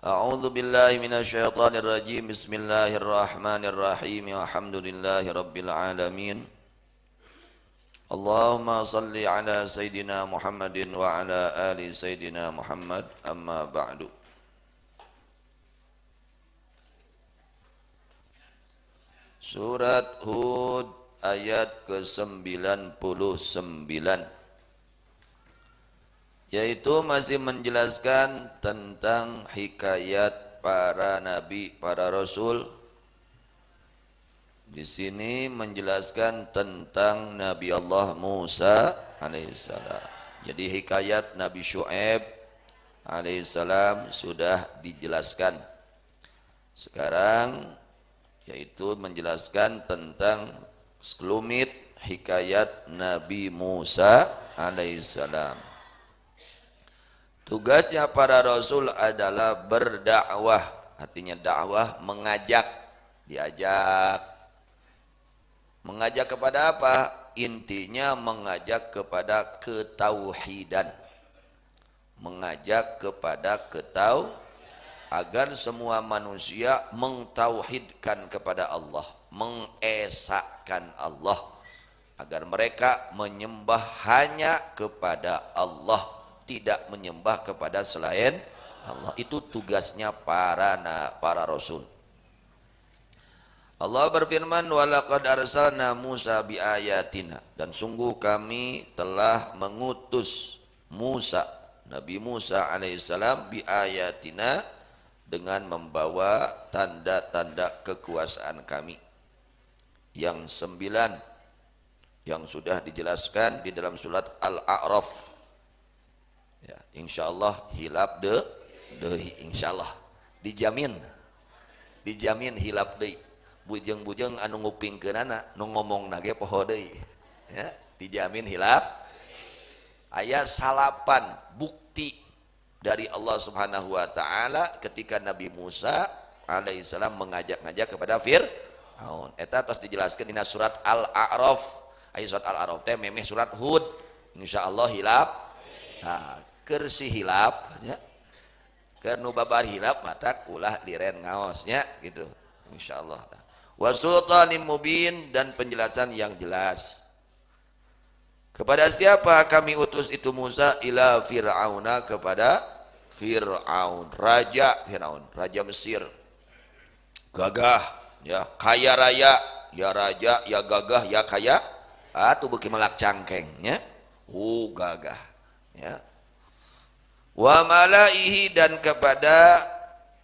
A'udzu billahi minasyaitonir rajim. Bismillahirrahmanirrahim. Alhamdulillahi rabbil alamin. Allahumma salli ala sayyidina Muhammadin wa ala ali sayyidina Muhammad. Amma ba'du. Surat Hud ayat ke-99, yaitu masih menjelaskan tentang hikayat para nabi, para rasul. Di sini menjelaskan tentang Nabi Allah Musa alaihissalam. Jadi hikayat Nabi Syu'aib alaihissalam sudah dijelaskan. Sekarang yaitu menjelaskan tentang sekelumit hikayat Nabi Musa alaihissalam. Tugasnya para rasul adalah berdakwah, artinya dakwah, mengajak, diajak. Mengajak kepada apa? Intinya mengajak kepada ketauhidan. Mengajak kepada agar semua manusia mentauhidkan kepada Allah, mengesahkan Allah, agar mereka menyembah hanya kepada Allah, tidak menyembah kepada selain Allah. Itu tugasnya para rasul. Allah berfirman, walaqad arsalna Musa biayatina, dan sungguh kami telah mengutus Musa, Nabi Musa alaihissalam, biayatina, dengan membawa tanda-tanda kekuasaan kami yang 9, yang sudah dijelaskan di dalam surat Al-A'raf. Ya, insyaallah hilap deui, insyaallah dijamin hilap deui. Bujeng-bujeng anu ngupingkeunana nu ngomongna ge poho deui, ya, dijamin hilap. Aya 8 bukti dari Allah Subhanahu wa taala ketika Nabi Musa alaihissalam mengajak-ngajak kepada Fir'aun. Eta tos dijelaskeun dina surat Al-A'raf. Aya surat Al-A'raf teh memeh surat Hud. Insyaallah hilap. Nah, keur si hilap nya. Keur nu babar hilap mata kulah liren ngaosnya gitu. Insyaallah. Wa sultanim mubin, dan penjelasan yang jelas. Kepada siapa kami utus itu Musa? Ila Fir'auna, kepada Fir'aun, raja Fir'aun, raja Mesir. Gagah, ya, kaya raya, ya raja, ya gagah, ya kaya. Atuh beuki melak cangkengnya. Gagah, ya. Wa malaihi, dan kepada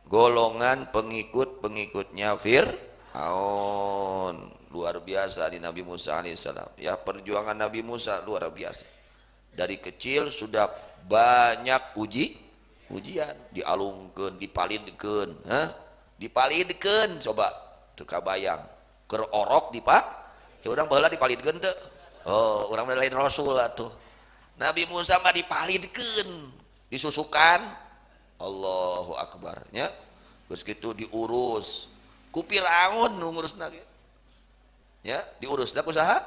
golongan pengikut-pengikutnya Fir'aun. Luar biasa di Nabi Musa alaihissalam, ya, perjuangan Nabi Musa luar biasa. Dari kecil sudah banyak ujian, dialungkeun, dipalidkeun, dipalidkeun, coba teu kabayang, keur orok ya urang baheula dipalidkeun teu. Oh, urang lain rasul atuh. Nabi Musa mah dipalidkeun, disusukan. Allahu akbar, nya. Geus kitu diurus ku Firaun nu ngurusna ge. Ya, diurusna ku saha?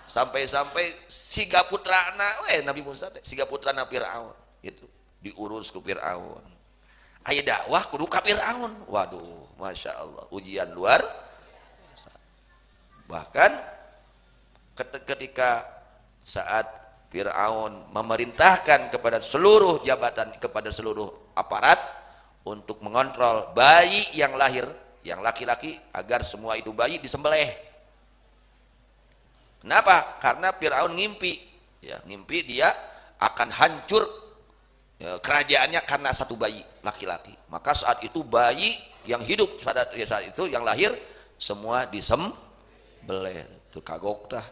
Sampai-sampai siga putrana Nabi Musa teh, siga putrana Firaun, gitu. Diurus ku Firaun. Aya dakwah kudu ka Firaun. Waduh, Masya Allah, ujian luar biasa. Bahkan ketika saat Firaun memerintahkan kepada seluruh jabatan, kepada seluruh aparat untuk mengontrol bayi yang lahir, yang laki-laki, agar semua itu bayi disembelih. Kenapa? Karena Firaun ngimpi, ya, ngimpi dia akan hancur, ya, kerajaannya karena satu bayi laki-laki. Maka saat itu bayi yang hidup pada saat itu yang lahir semua disembelih. Itu kagok dah,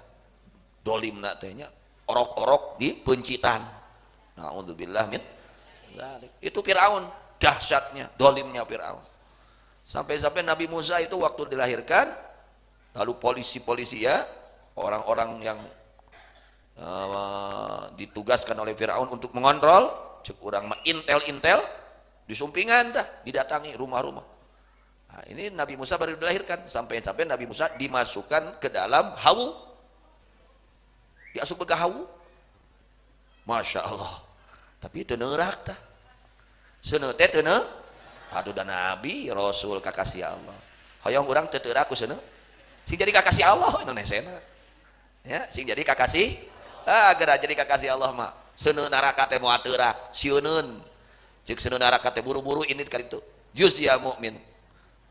dolimna tehnya, orok-orok di pencitan. Na'udzubillah min dzalik. Itu Firaun, dahsyatnya, dolimnya Firaun. Sampai-sampai Nabi Musa itu waktu dilahirkan, lalu polisi-polisi, ya, orang-orang yang ditugaskan oleh Firaun untuk mengontrol, cek urang mah intel disumpingan dah, didatangi rumah-rumah. Nah, ini Nabi Musa baru dilahirkan, sampai-sampai Nabi Musa dimasukkan ke dalam hawu, diasup ke hawu. Masya Allah. Tapi itu nerak tah. Seuneu teh teu Aduh dan nabi rasul kakasih Allah hoyong urang teu teu raku cenah sing jadi kakasih Allah Indonesia ya sing jadi kakasih geura jadi kakasih Allah mah seuneu neraka teh moal teurak sieuneun ceuk seuneu neraka teh buru-buru ini kali itu juz ya mukmin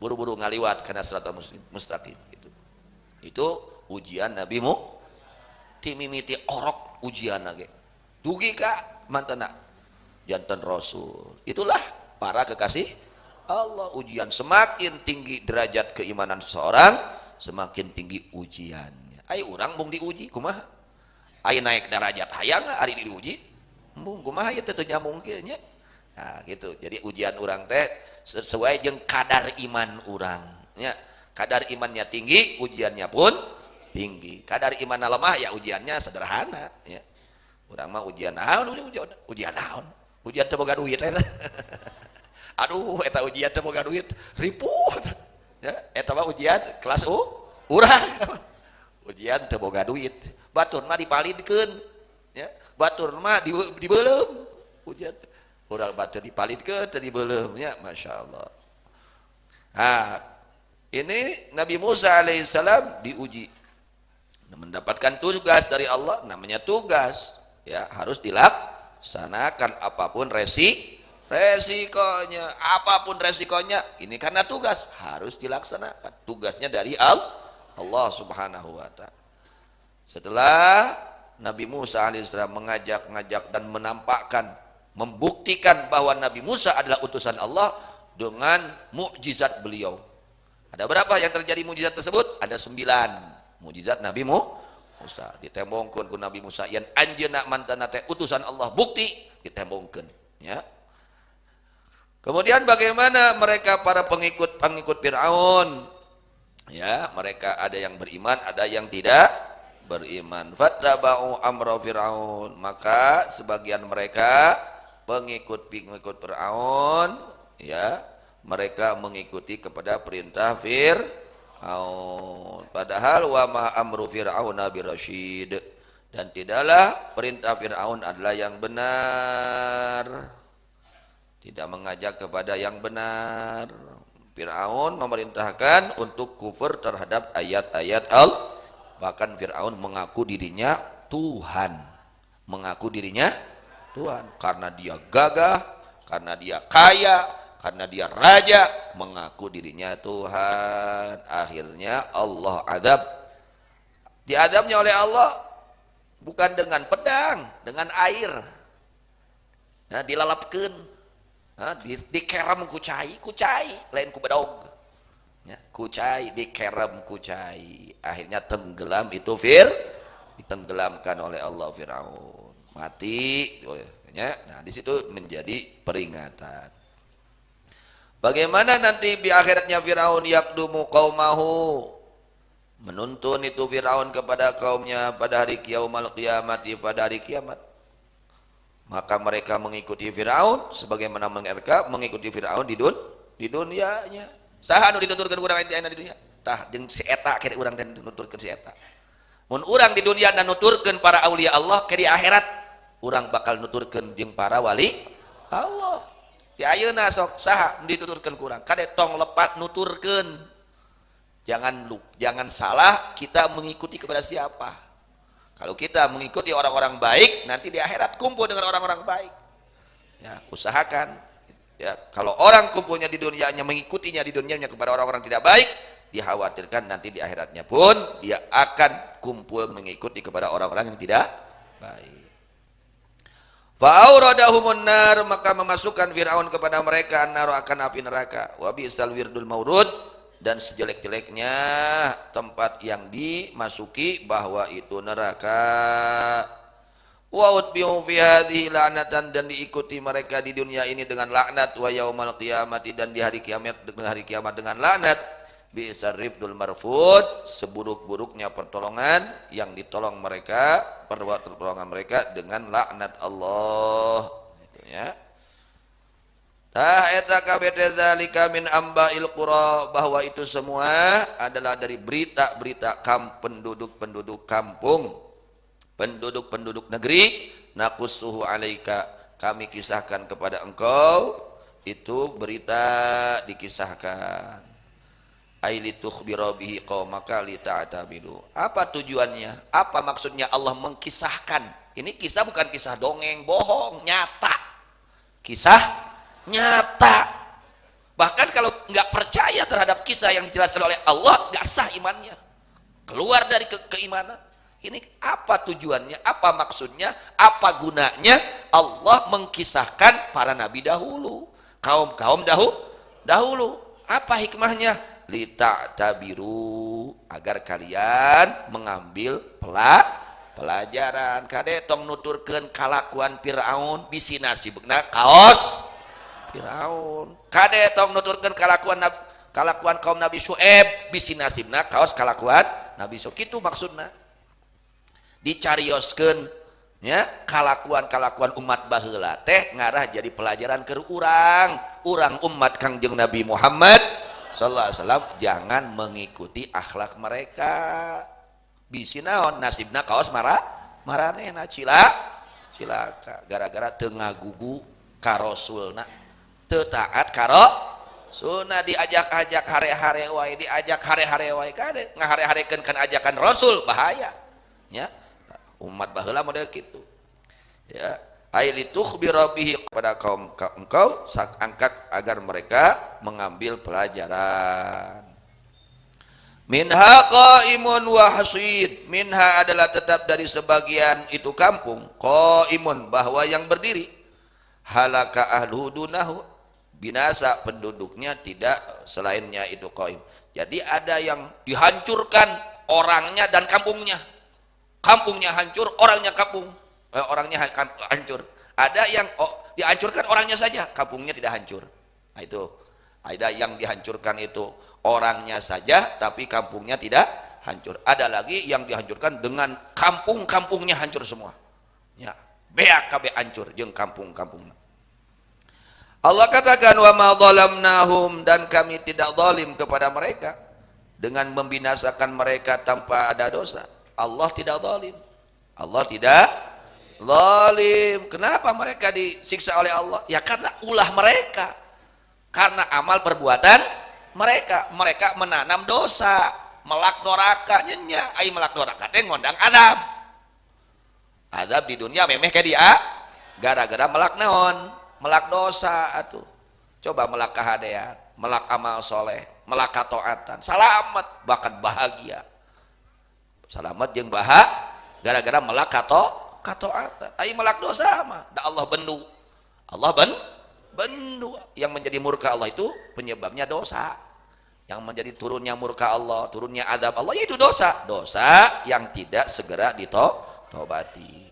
buru-buru ngaliwat kana siratal mustaqim itu ujian Nabi mu ti mimiti orok ujian ge dugi ka mantena janten rasul itulah para kekasih Allah ujian semakin tinggi derajat keimanan seseorang semakin tinggi ujiannya ayo urang mung diuji kumaha ayo naik derajat hayang ari diuji mung kumaha ieu teu nyambung kieu nya nah gitu jadi ujian urang teh sesuai jeung kadar iman urang nya kadar imannya tinggi ujiannya pun tinggi kadar imanna lemah ya ujiannya sederhana ya urang mah ujian naon ujian naon ujian teu boga duit eta aduh eta ujian teu boga duit ripun ya eta mah ujian kelas urang ujian teu boga duit batur mah dipalidkeun ya batur mah dibeulem ujian urang batur dipalidkeun teu dibeulem ya masyaallah ini Nabi Musa alaihissalam diuji mendapatkan tugas dari Allah namanya tugas ya harus dilaksanakan apapun resikonya apapun resikonya ini karena tugas harus dilaksanakan tugasnya dari Allah subhanahu wa ta'ala setelah Nabi Musa alaihissalam mengajak dan menampakkan membuktikan bahwa Nabi Musa adalah utusan Allah dengan mukjizat beliau ada berapa yang terjadi mukjizat tersebut ada 9 mukjizat Nabi Musa ditembongkeun ku Nabi Musa yen anjeunna mantana teh utusan Allah bukti ditembongkeun ya. Kemudian bagaimana mereka para pengikut Firaun? Ya, mereka ada yang beriman, ada yang tidak beriman. Fattaba'u amra Firaun. Maka sebagian mereka pengikut Firaun ya, mereka mengikuti kepada perintah Fir'aun. Padahal wa ma amru Fir'auna birasyid. Dan tidaklah perintah Fir'aun adalah yang benar. Tidak mengajak kepada yang benar. Fir'aun memerintahkan untuk kufur terhadap ayat-ayat Allah. Bahkan Fir'aun mengaku dirinya Tuhan. Mengaku dirinya Tuhan. Karena dia gagah, karena dia kaya, karena dia raja, mengaku dirinya Tuhan. Akhirnya Allah adab. Diadabnya oleh Allah bukan dengan pedang, dengan air. Nah, dilalapkeun. Dikerem kucai lain ku bedog. Ya, kucai dikerem kucai. Akhirnya tenggelam itu ditenggelamkan oleh Allah Firaun. Mati. Ya. Nah, di situ menjadi peringatan. Bagaimana nanti di akhiratnya Firaun yakdumu qaumahu menuntun itu Firaun kepada kaumnya pada hari pada hari kiamat. Maka mereka mengikuti Firaun sebagaimana mereka mengikuti Firaun di dunianya. Saha anu dituturkeun urang di dunia? Tah jeung si eta kiri urang teh nuturkeun si eta. Mun urang di dunia dan nuturkeun para aulia Allah ke di akhirat urang bakal nuturkeun jeung para wali Allah. Di ayeuna sok saha dituturkeun ku urang? Kade tong lepat nuturkeun. Jangan salah kita mengikuti kepada siapa. Kalau kita mengikuti orang-orang baik, nanti di akhirat kumpul dengan orang-orang baik. Ya, usahakan. Ya, kalau orang kumpulnya di dunianya, mengikutinya di dunianya kepada orang-orang tidak baik, dikhawatirkan nanti di akhiratnya pun dia akan kumpul mengikuti kepada orang-orang yang tidak baik. Fa'auradahumun nar, maka memasukkan Fir'aun kepada mereka an-nar akan api neraka. Wa bi'sal wirdul maurud. Dan sejelek-jeleknya tempat yang dimasuki bahwa itu neraka. Wa utbi'u fi hadhihi la'natan, dan diikuti mereka di dunia ini dengan laknat, wa yaumal qiyamati, dan di hari kiamat dengan laknat. Bi'sar rifdul marfud, seburuk-buruknya pertolongan yang ditolong mereka, pertolongan mereka dengan laknat Allah. Itu ya. Eta kabeh zalika min amba'il qura, bahwa itu semua adalah dari berita-berita penduduk-penduduk kampung, penduduk-penduduk negeri. Naqussuhu alaika, kami kisahkan kepada engkau itu berita dikisahkan. Ailitukhbira bihi qaumaka lita'tabiru. Apa tujuannya? Apa maksudnya Allah mengkisahkan? Ini kisah bukan kisah dongeng, bohong, nyata. Kisah nyata. Bahkan kalau nggak percaya terhadap kisah yang dijelaskan oleh Allah, nggak sah imannya. Keluar dari keimanan. Ini apa tujuannya? Apa maksudnya? Apa gunanya? Allah mengkisahkan para nabi dahulu, kaum-kaum dahulu. Apa hikmahnya? Lita'tabiru, agar kalian mengambil pelajaran. Kade tong nuturkeun kalakuan Firaun bisi nasibna kaos Firaun. Kade tong nuturkeun kalakuan kaum Nabi Syuaib bisi nasibna kaos kalakuan Nabi Syuaib. Kitu maksudna. Dicarioskeun ya kalakuan umat baheula teh ngarah jadi pelajaran keur urang umat Kangjeng Nabi Muhammad sallallahu alaihi wasallam, jangan mengikuti akhlak mereka. Bisi naon nasibna kaos maranehna cilaka gara-gara teu ngagugu ka rasulna, teu taat ka rasulna, diajak-ajak hare-hare wae, kade ngahare-harekeun kan ajakan rasul bahaya ya. Umat baheula model kitu ya. Ailitukhbira bihi, kepada kaum engkau angkat agar mereka mengambil pelajaran. Minha qaimun wa hasid, minha adalah tetap dari sebagian itu kampung, qaimun bahwa yang berdiri, halaka ahluhu dunahu, binasa penduduknya tidak selainnya itu qaim. Jadi ada yang dihancurkan orangnya dan kampungnya hancur, orangnya hancur. Ada yang dihancurkan orangnya saja, kampungnya tidak hancur. Nah, itu ada yang dihancurkan itu orangnya saja tapi kampungnya tidak hancur. Ada lagi yang dihancurkan dengan kampungnya hancur semua ya, beak kabeh hancur jeung kampungnya. Allah katakan wa ma dhalamnahum, dan kami tidak zalim kepada mereka dengan membinasakan mereka tanpa ada dosa. Allah tidak zalim. Kenapa mereka disiksa oleh Allah? Ya karena ulah mereka, karena amal perbuatan mereka menanam dosa, melak doraka nyenya, ai melak doraka teh ngondang adab di dunia memeh ke dia gara-gara melak dosa atuh. Coba melak kahadean, melak amal soleh, melak kataatan, selamat bahkan bahagia. Selamat jeung gara-gara melak kataatan. Ai melak dosa mah da Allah bendu. Yang menjadi murka Allah itu penyebabnya dosa. Yang menjadi turunnya murka Allah, turunnya adab Allah itu dosa yang tidak segera ditobati.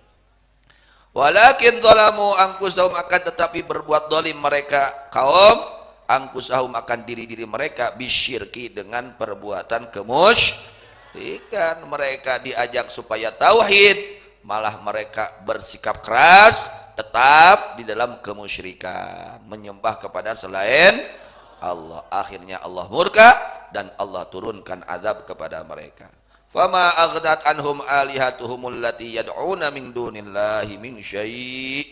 Walakin zalamu anfusahum, akan tetapi berbuat zalim mereka kaum anfusahum akan diri-diri mereka bisyirki, dengan perbuatan kemusyrikan. Mereka diajak supaya tauhid, malah mereka bersikap keras tetap di dalam kemusyrikan, menyembah kepada selain Allah. Akhirnya Allah murka dan Allah turunkan azab kepada mereka. Fama aghnat anhum alihatuhumul lati yad'una min dunillahi min syai'.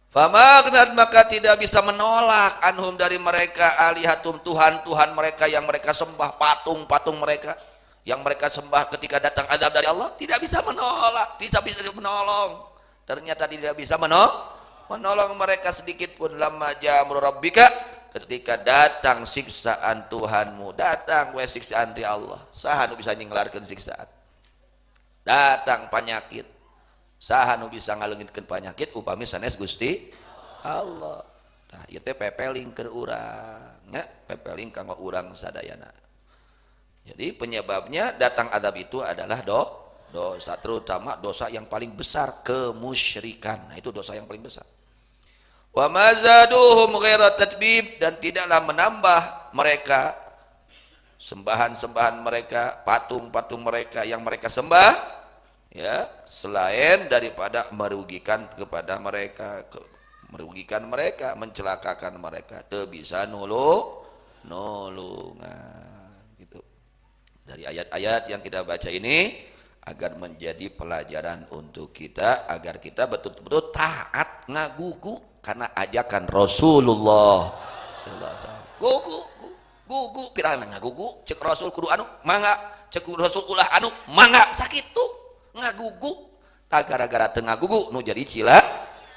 Fama aghnat, maka tidak bisa menolak anhum dari mereka alihatum, Tuhan mereka yang mereka sembah, patung mereka yang mereka sembah ketika datang azab dari Allah, tidak bisa menolak, tidak bisa menolong. Ternyata tidak bisa menolong mereka sedikit pun. Lamma ja'amru rabbika, ketika datang siksaan Tuhanmu, datang siksaan di Allah, saha nu bisa nyenglarkeun siksaan. Datang penyakit, saha nu bisa ngaleungitkeun penyakit upami sanes Gusti Allah. Tah ieu teh pepeling keur urang nya, pepeling kanggo urang sadayana. Jadi penyebabnya datang azab itu adalah dosa, terutama dosa yang paling besar, kemusyrikan. Nah, itu dosa yang paling besar. Wa mazaduhum ghaira tatbib, dan tidaklah menambah mereka sembahan mereka, patung mereka yang mereka sembah ya, selain daripada merugikan kepada mereka, mencelakakan mereka, teu bisa nulungan gitu. Dari ayat-ayat yang kita baca ini agar menjadi pelajaran untuk kita, agar kita betul-betul taat, ngagugu karena ajakan Rasulullah sallallahu alaihi wasallam. Gugu pirang ngagugu cek Rasul kudu anu mangga, cek Rasul ulah anu mangga, sakitu ngagugu tak gara-gara teu ngagugu nu jadi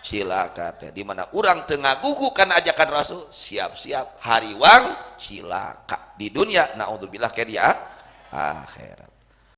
cilaka teh. Di mana urang teu ngagugu kana ajakan Rasul, siap-siap hariwang cilaka di dunia, naudzubillah ke dia akhirat.